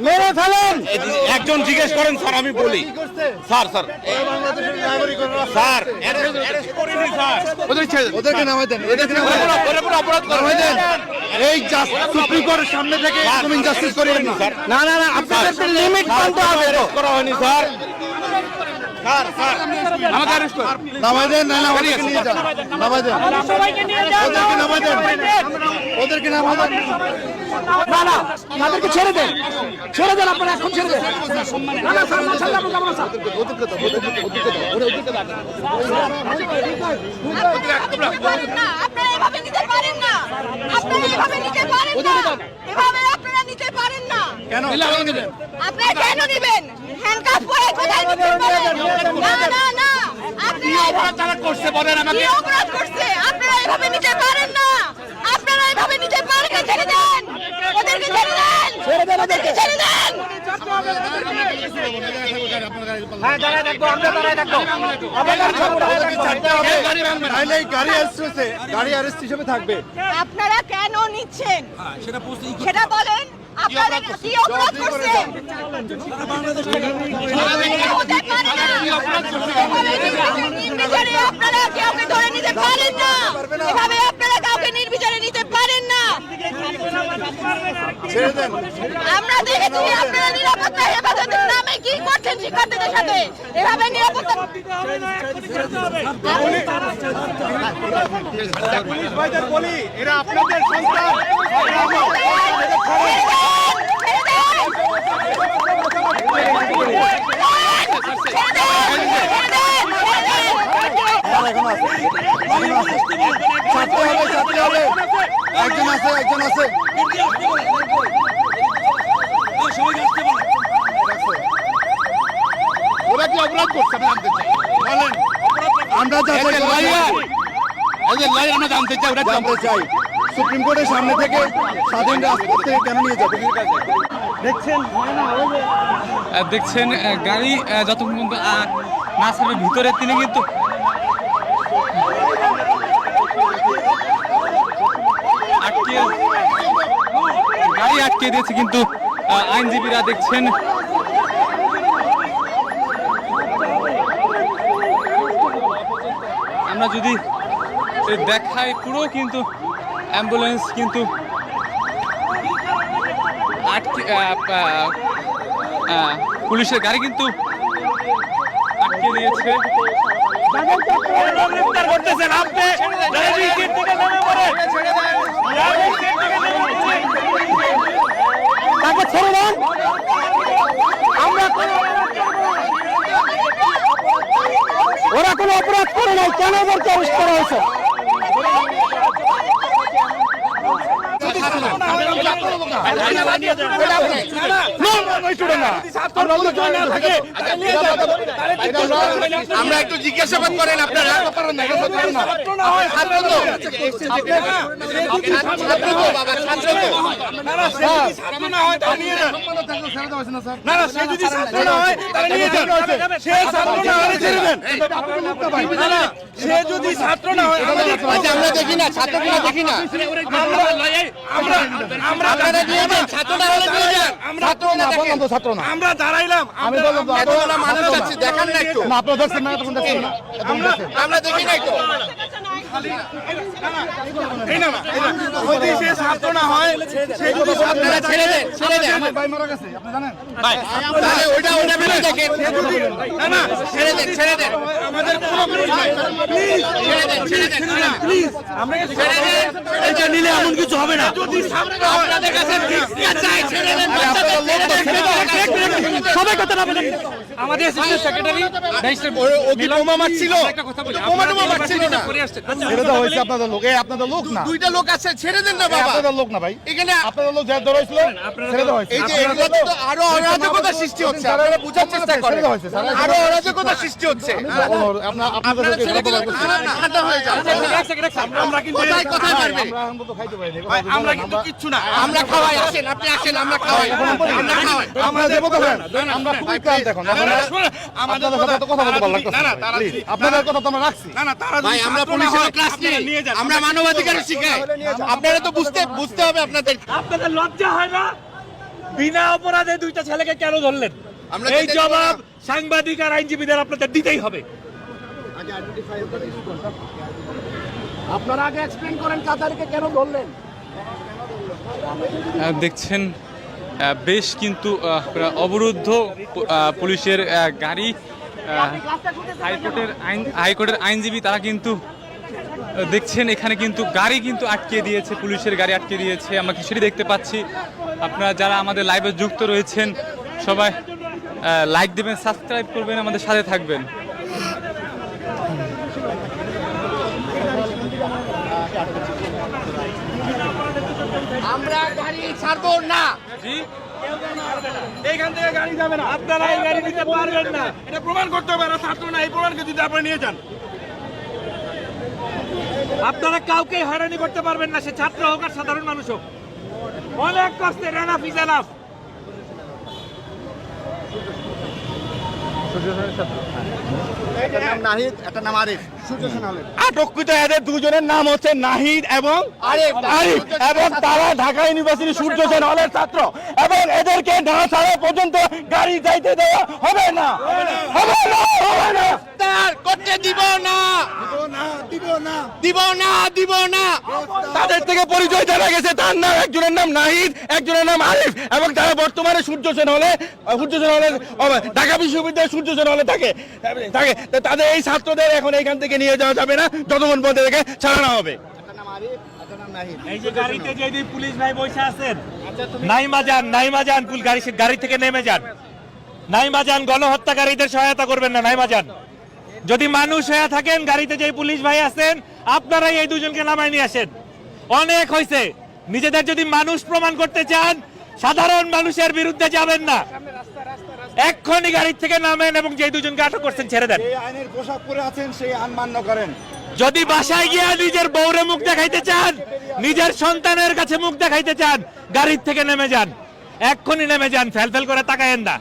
মেরে ফেলেন। একজন জিজ্ঞেস করেন স্যার, আমি বলি স্যার স্যার স্যার ওদেরকে নামাই দেন, অপরাধ নামাই দেন। এই সুপ্রিম কোর্টের সামনে থেকে তুমি জাস্টিস করিয়েন না। না না না, আপনাদের লিমিট মানতে হবে। করা হয়নি স্যার। স্যার স্যার আমাকে অ্যারেস্ট করুন। নামাই দেন, না না, ওদেরকে নিয়ে যান, নামাই দেন, ওদেরকে নামাই দেন, ওদেরকে নামাই দেন। না না, তাদেরকে ছেড়ে দেন, ছেড়ে দেন, আপনারা এখন ছেড়ে দেন। না না স্যার, মাশাআল্লাহ, আমরা যাবো না স্যার। ওদেরকে দাও, ওদেরকে দাও, ওদেরকে দাও। আপনারা এভাবে নিতে পারেন না, আপনারা এভাবে নিতে পারেন না, এভাবে আপনারা নিতে পারেন না। কেন নেবেন? আপনারা কেন নেবেন? হ্যান্ডকাফ পরে কোথায় নিতে পারেন? না না না, আপনারা তারা করছে বলেন কি আমাকে। অপরাধ করছে? আপনারা এভাবে নিতে পারেন না, আপনারা এভাবে নিতে পারেন না। ছেড়ে দেন, ওদেরকে ছেড়ে দেন, ওদেরকে ছেড়ে দেন। হ্যাঁ, দাঁড়ায় থাকবো, আমরা দাঁড়ায় থাকবো। ওদেরকে ছাড়তে হবে, নাহলে এই গাড়ি অ্যারেস্ট হিসেবে থাকবে। আপনারা কেন নিচ্ছেন সেটা বলেন। আপনারা কি অপরাধ করছেন? নির্বিচারে আপনারা কাউকে ধরে নিতে পারেন না, এভাবে আপনারা কাউকে নির্বিচারে নিতে পারেন না। আমরা দেখেছি আপনারা নিরাপত্তা হেফাজতের নামে কি করছেন শিক্ষার্থীদের সাথে। এভাবে নিরাপত্তা পুলিশ ভাইদের বলি, এরা আপনাদের সন্তান। একজন আছে, একজন আছে। ওরা কি অপরাধ করছে আমি জানতে চাই। বলেন আমরা আমরা জানতে চাই ওরা জানতে চাই সুপ্রিম কোর্টের সামনে থেকে স্বাধীন রাজপথ থেকে কেন নিয়ে যাবে? দেখছেন গাড়ি যতক্ষণ পর্যন্ত না ছাড়বে ভিতরে তিনি কিন্তু গাড়ি আটকে দিয়েছে কিন্তু আইনজীবীরা দেখছেন আমরা যদি দেখাই পুরো কিন্তু অ্যাম্বুলেন্স কিন্তু পুলিশের গাড়ি কিন্তু আটকে দিয়েছে। তাকে ছেড়ে দেন। আমরা ওরা কোনো অপরাধ করে নাই, কেন ওদেরকে অ্যারেস্ট করা হয়েছে? আমরা একটু জিজ্ঞাসাবাদ করেন আপনারা। সে যদি ছাত্র না হয়, আমরা দেখি না, ছাত্রগুলো দেখি না। আমরা দাঁড়াইলাম, আমি বললাম মানুষ আছে দেখান না একটু। না, আপনারা দেখছেন না, তখন দেখছেন না, আমরা দেখি নাই তো। সে ছাত্র না হয়, সে যদি আপনারা ছেড়ে দেন, ছেড়ে দেন। আমার ভাই মারা গেছে, আপনি জানেন? তাহলে ওইটা ভেবে দেখেন। না না, ছেড়ে দেন, ছেড়ে দেন, আমাদের কোনো প্লিজ ছেড়ে দেন, ছেড়ে দেন। প্লিজ, আমরা ছেড়ে দেন। এটা নিলে এমন কিছু হবে না। যদি আপনাদের কাছে ভিক্ষা চাই, ছেড়ে দেন। বাচ্চাদের ছেড়ে দেন, ছেড়ে দেন। সবাই কথা না বলেন। আমাদের অ্যাসিস্ট্যান্ট সেক্রেটারি ও কি বোমা মারছিল? একটা কথা বলি বোমা টোমা মারছিল না। ছেড়ে দেওয়া হয়েছে আপনাদের লোক, এই আপনাদের লোক না, দুইটা লোক আছে, ছেড়ে দেন না এই বাবা। আপনাদের লোক না ভাই, এখানে আপনাদের লোক যারা ধরা হয়েছিল ছেড়ে দেওয়া হয়েছে। এই যে এগুলোতে তো আরো অরাজকতা সৃষ্টি হচ্ছে। আপনারা বুঝার চেষ্টা করেন। ছেড়ে দেওয়া হয়েছে, আরো অরাজকতা সৃষ্টি হচ্ছে। আপনাদের ছেড়ে দিলে ঠান্ডা হয়ে যাবে। আমরা কিন্তু কোথায় কোথায় পারবেন? আমরা এখন তো খাইতে পারি না। আমরা কিন্তু কিচ্ছু না। আমরা খাওয়াই, আসেন আপনি আসেন, আমরা খাওয়াই, আমরা খাওয়াই। আমরা দেবো তো দেন। আমরা খুবই ক্লান্ত এখন। আপনাদের সাথে তো কথা বলতে ভালো লাগতেছে। Please, আপনাদের কথা তো আমরা রাখছি। ভাই আমরা পুলিশের ক্লাস নিই, আমরা মানবাধিকার শিখাই। আপনারা তো বুঝতে হবে আপনাদের। আপনাদের লজ্জা হয় না? বিনা অপরাধে দুইটা ছেলেকে কেন ধরলেন? এই জবাব সাংবাদিক আর আইনজীবীদের আপনাদের দিতেই হবে। আপনারা আগে এক্সপ্লেইন করেন তাদেরকে কেন ধরলেন। দেখছেন বেশ কিন্তু অবরুদ্ধ পুলিশের গাড়ি। হাইকোর্টের আইনজীবী তারা কিন্তু দেখছেন এখানে কিন্তু গাড়ি কিন্তু আটকে দিয়েছে, পুলিশের গাড়ি আটকে দিয়েছে। আমরা কিছুই দেখতে পাচ্ছি। আপনারা যারা আমাদের লাইভে যুক্ত রয়েছেন সবাই লাইক দেবেন, সাবস্ক্রাইব করবেন, আমাদের সাথে থাকবেন। আমরা গাড়ি ছাড়বো না। এইখান থেকে গাড়ি যাবে না, আপনারা এই গাড়ি নিতে পারবেন না, এটা প্রমাণ করতে হবে। ছাত্র না, এই প্রমাণকে যদি আপনি নিয়ে যান, আপনারা কাউকে হয়রানি করতে পারবেন না, সে ছাত্র হোক আর সাধারণ মানুষ হোক। অনেক কষ্টে এনাফ ইজ এনাফ। নাহিদ, একটা নাম আরিফ। আটককৃত এদের দুজনের নাম হচ্ছে নাহিদ এবং আরিফ, এবং তারা ঢাকা ইউনিভার্সিটি সূর্য সেন হলের ছাত্র, এবং এদেরকে না ছাড়া পর্যন্ত গাড়ি যাইতে দেওয়া হবে না, হবে না, হবে না। করতে দিব না, দিব না। তাদের থেকে পরিচয় জানা গেছে, তার নাম, একজনের নাম নাহিদ, একজনের নাম আরিফ, এবং তারা বর্তমানে সূর্য সেন হলের ঢাকা বিশ্ববিদ্যালয়ের সূর্য সেন হলে থাকে। তাদের এই ছাত্রদের এখন এইখান থেকে নিয়ে যাওয়া যাবে না যতক্ষণ পর্যন্ত এদেরকে ছাড়ানো হবে। এই যে গাড়িতে যে দুই পুলিশ ভাই বসে আছেন, নাইমা যান, গাড়ি থেকে নেমে যান। নাইমা যান, গণহত্যাকারীদের সহায়তা করবেন না, নাইমা যান। যদি মানুষ হয়ে থাকেন, গাড়িতে যে পুলিশ ভাই আছেন আপনারাই এই দুজনকে নামায় নিয়ে আসেন। অনেক হয়েছে। নিজেদের যদি মানুষ প্রমাণ করতে চান, সাধারণ মানুষের বিরুদ্ধে যাবেন না। এক্ষুনি গাড়ি থেকে নামেন এবং যে দুজনকে আটক করছেন ছেড়ে দেন। আইনের পোশাক পরে আছেন সেই আইন মান্য করেন। যদি বাসায় গিয়ে নিজের বউরে মুখ দেখাইতে চান, নিজের সন্তানের কাছে মুখ দেখাইতে চান, গাড়ির থেকে নেমে যান, এক্ষুনি নেমে যান, ফেল করে তাকায়েন না।